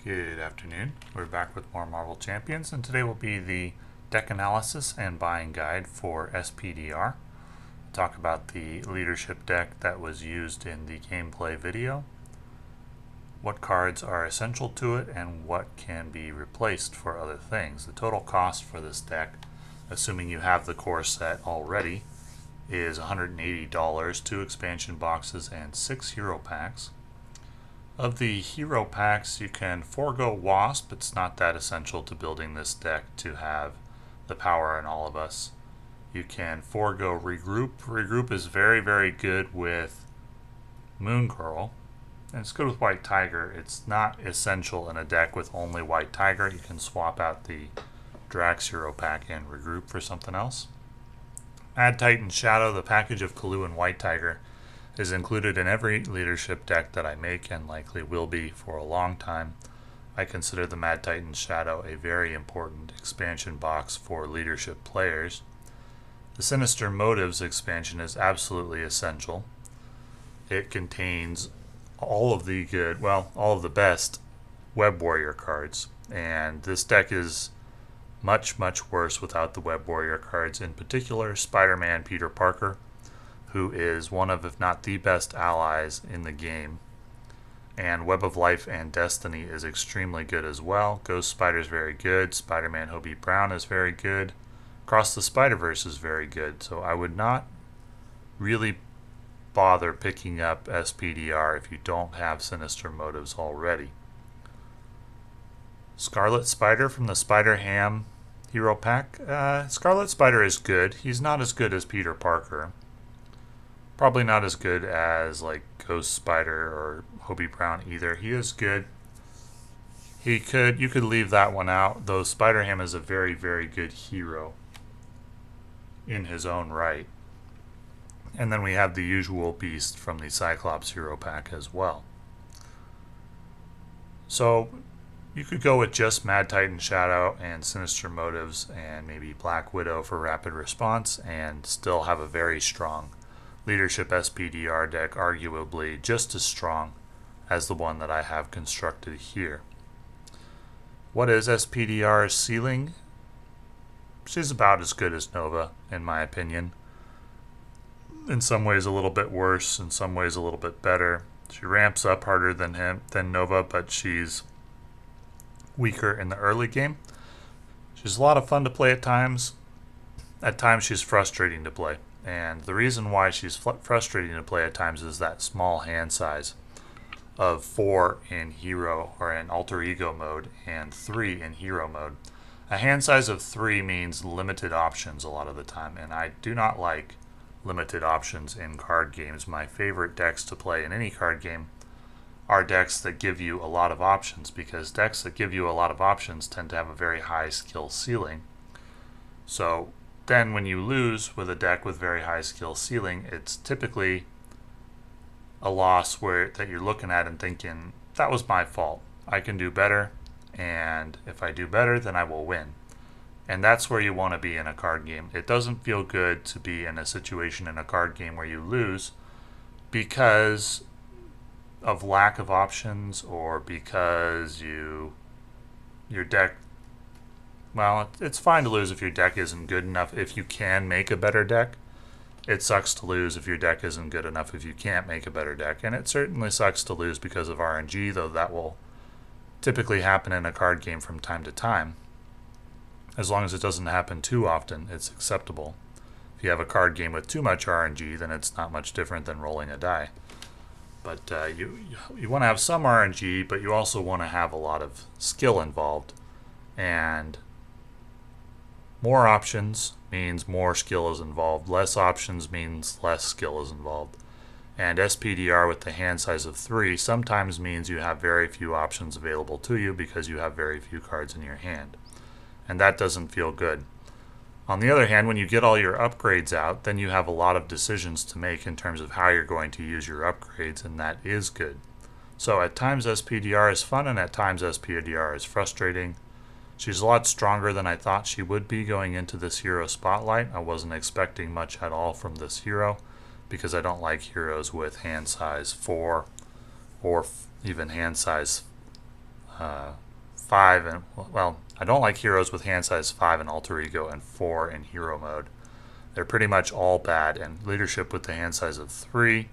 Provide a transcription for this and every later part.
Good afternoon. We're back with more Marvel Champions, and today will be the deck analysis and buying guide for SPDR. Talk about the leadership deck that was used in the gameplay video, what cards are essential to it, and what can be replaced for other things. The total cost for this deck, assuming you have the core set already, is $180, 2 expansion boxes and 6 hero packs. Of the hero packs, you can forego Wasp. It's not that essential to building this deck to have the power in all of us. You can forego Regroup. Regroup is very, very good with Moon Girl. And it's good with White Tiger. It's not essential in a deck with only White Tiger. You can swap out the Drax hero pack and Regroup for something else. Mad Titan Shadow, the package of Kalu and White Tiger, is included in every leadership deck that I make and likely will be for a long time. I consider the Mad Titan Shadow a very important expansion box for leadership players. The Sinister Motives expansion is absolutely essential. It contains all of the best Web Warrior cards, and this deck is much, much worse without the Web Warrior cards, in particular Spider-Man Peter Parker, who is one of, if not the best allies in the game. And Web of Life and Destiny is extremely good as well. Ghost Spider is very good. Spider-Man Hobie Brown is very good. Across the Spider-Verse is very good. So I would not really bother picking up SPDR if you don't have Sinister Motives already. Scarlet Spider from the Spider-Ham hero pack. Scarlet Spider is good. He's not as good as Peter Parker. Probably not as good as like Ghost Spider or Hobie Brown either. He is good. You could leave that one out, though Spider-Ham is a very, very good hero in his own right. And then we have the usual beast from the Cyclops hero pack as well. So you could go with just Mad Titan Shadow and Sinister Motives and maybe Black Widow for rapid response and still have a very strong leadership SPDR deck, arguably just as strong as the one that I have constructed here. What is SPDR's ceiling? She's about as good as Nova, in my opinion. In some ways a little bit worse, in some ways a little bit better. She ramps up harder than Nova, but she's weaker in the early game. She's a lot of fun to play at times. At times she's frustrating to play. And the reason why she's frustrating to play at times is that small hand size of 4 in hero or in alter ego mode and 3 in hero mode. A hand size of 3 means limited options a lot of the time, and I do not like limited options in card games. My favorite decks to play in any card game are decks that give you a lot of options, because decks that give you a lot of options tend to have a very high skill ceiling. So then when you lose with a deck with very high skill ceiling, it's typically a loss that you're looking at and thinking, that was my fault. I can do better, and if I do better, then I will win. And that's where you want to be in a card game. It doesn't feel good to be in a situation in a card game where you lose because of lack of options or because your deck, well, it's fine to lose if your deck isn't good enough if you can make a better deck. It sucks to lose if your deck isn't good enough if you can't make a better deck. And it certainly sucks to lose because of RNG, though that will typically happen in a card game from time to time. As long as it doesn't happen too often, it's acceptable. If you have a card game with too much RNG, then it's not much different than rolling a die. But you want to have some RNG, but you also want to have a lot of skill involved. And more options means more skill is involved. Less options means less skill is involved. And SPDR with the hand size of 3 sometimes means you have very few options available to you because you have very few cards in your hand. And that doesn't feel good. On the other hand, when you get all your upgrades out, then you have a lot of decisions to make in terms of how you're going to use your upgrades, and that is good. So at times SPDR is fun, and at times SPDR is frustrating. She's a lot stronger than I thought she would be going into this hero spotlight. I wasn't expecting much at all from this hero because I don't like heroes with hand size 4 or even hand size 5 and, well, I don't like heroes with hand size 5 in alter ego and 4 in hero mode. They're pretty much all bad, and leadership with the hand size of 3.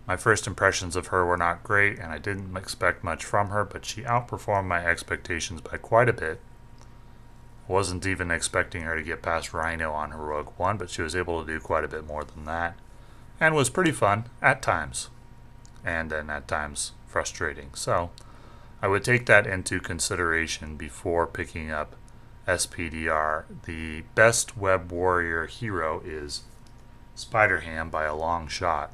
My first impressions of her were not great, and I didn't expect much from her, but she outperformed my expectations by quite a bit. I wasn't even expecting her to get past Rhino on Heroic 1, but she was able to do quite a bit more than that, and was pretty fun at times, and then at times frustrating. So I would take that into consideration before picking up SPDR. The best Web Warrior hero is Spider-Ham by a long shot.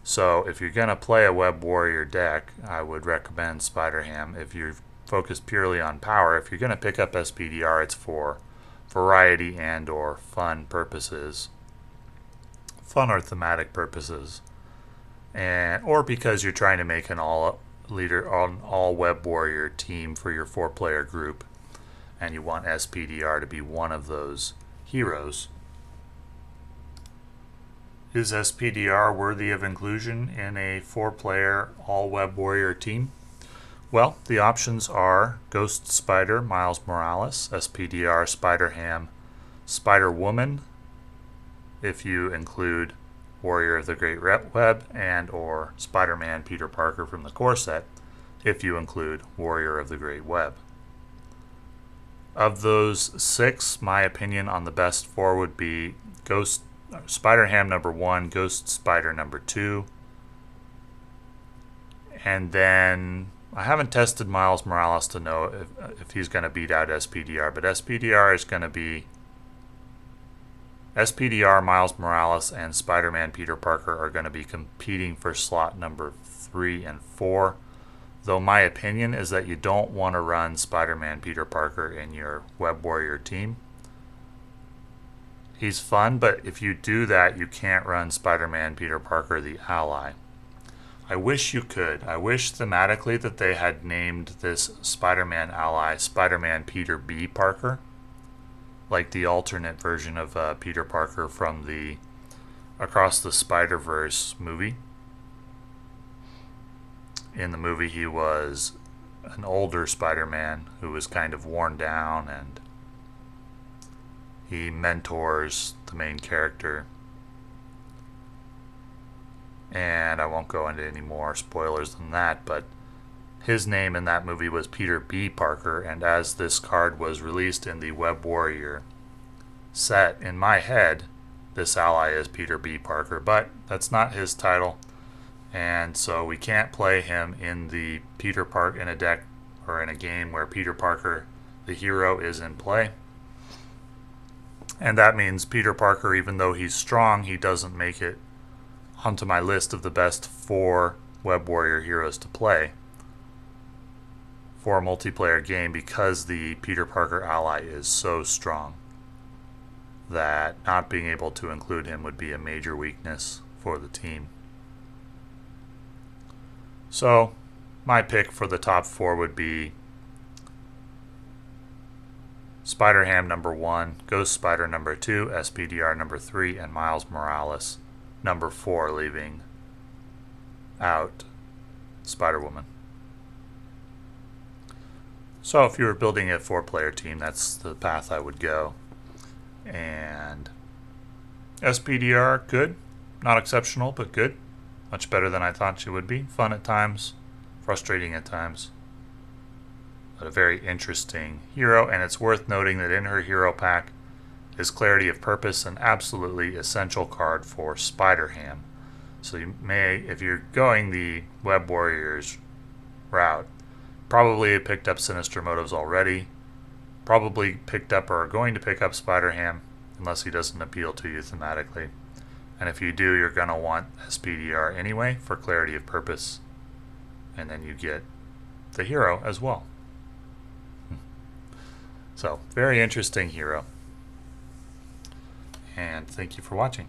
So if you're going to play a Web Warrior deck, I would recommend Spider-Ham. If you're focused purely on power, if you're going to pick up SPDR, it's for variety and or fun purposes. Fun or thematic purposes. Or because you're trying to make an all Web Warrior team for your 4-player group, and you want SPDR to be one of those heroes. Is SPDR worthy of inclusion in a 4-player all Web Warrior team? Well, the options are Ghost Spider Miles Morales, SPDR Spider-Ham, Spider-Woman, if you include Warrior of the Great Web, and or Spider-Man Peter Parker from the core set, if you include Warrior of the Great Web. Of those 6, my opinion on the best 4 would be Ghost Spider-Ham number 1, Ghost Spider number 2, and then I haven't tested Miles Morales to know if he's going to beat out SPDR, but SPDR is going to be SPDR, Miles Morales, and Spider-Man Peter Parker are going to be competing for slot number 3 and 4. Though my opinion is that you don't want to run Spider-Man Peter Parker in your Web Warrior team. He's fun, but if you do that, you can't run Spider-Man Peter Parker the Ally. I wish you could. I wish thematically that they had named this Spider-Man ally Spider-Man Peter B. Parker, like the alternate version of Peter Parker from the Across the Spider-Verse movie. In the movie, he was an older Spider-Man who was kind of worn down, and he mentors the main character. And I won't go into any more spoilers than that, but his name in that movie was Peter B. Parker, and as this card was released in the Web Warrior set, in my head, this ally is Peter B. Parker, but that's not his title. And so we can't play him in the Peter Parker in a deck or in a game where Peter Parker, the hero, is in play. And that means Peter Parker, even though he's strong, he doesn't make it onto my list of the best 4 Web Warrior heroes to play for a multiplayer game, because the Peter Parker ally is so strong that not being able to include him would be a major weakness for the team. So, my pick for the top 4 would be Spider-Ham number 1, Ghost Spider number 2, SPDR number 3, and Miles Morales number 4, leaving out Spider-Woman. So if you were building a 4-player team, that's the path I would go. And SPDR, good. Not exceptional, but good. Much better than I thought she would be. Fun at times, frustrating at times, but a very interesting hero. And it's worth noting that in her hero pack is Clarity of Purpose, an absolutely essential card for Spider-Ham. So you may, if you're going the Web Warriors route, probably picked up Sinister Motives already, probably picked up or are going to pick up Spider-Ham, unless he doesn't appeal to you thematically. And if you do, you're going to want SPDR anyway for Clarity of Purpose. And then you get the hero as well. So, very interesting hero. And thank you for watching.